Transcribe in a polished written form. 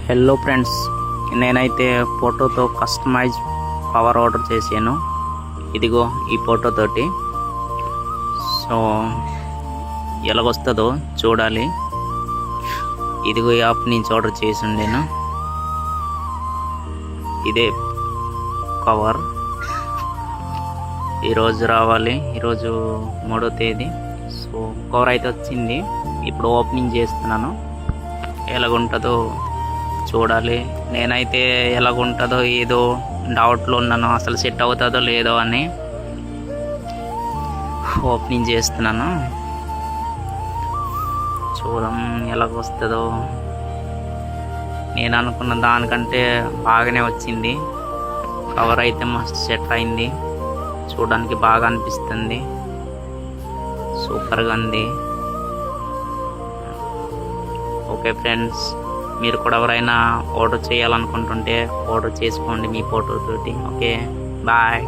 Hello friends, నేనైతే ఫోటోతో customise cover order చేశాను. ఇదిగో ఈ ఫోటోతోటి. సో ఎలాగొస్తుందో చూడాలి. ఇదిగో ఈ యాప్ నుంచి ఆర్డర్ చేసి ఉండేను. ఇదే కవర్ ఈరోజు రావాలి. ఈరోజు 3వ తేదీ. సో కవర్ అయితే వచ్చింది. ఇప్పుడు ఓపెనింగ్ చేస్తున్నాను. ఎలాగుంటుందో చూడాలి. నేనైతే ఎలాగుంటుందో ఏదో డౌట్లో ఉన్నాను, అసలు సెట్ అవుతుందో లేదో అని. ఓపెనింగ్ చేస్తున్నాను. చూద్దాం ఎలాగొస్తుందో. నేను అనుకున్న దానికంటే బాగానే వచ్చింది. కవర్ అయితే మస్తు సెట్ అయింది. చూడడానికి బాగా అనిపిస్తుంది. సూపర్గా ఉంది. ఓకే ఫ్రెండ్స్, మీరు కూడా ఎవరైనా ఆర్డర్ చేయాలనుకుంటుంటే ఆర్డర్ చేసుకోండి మీ ఫోటోతోటి. Okay, bye.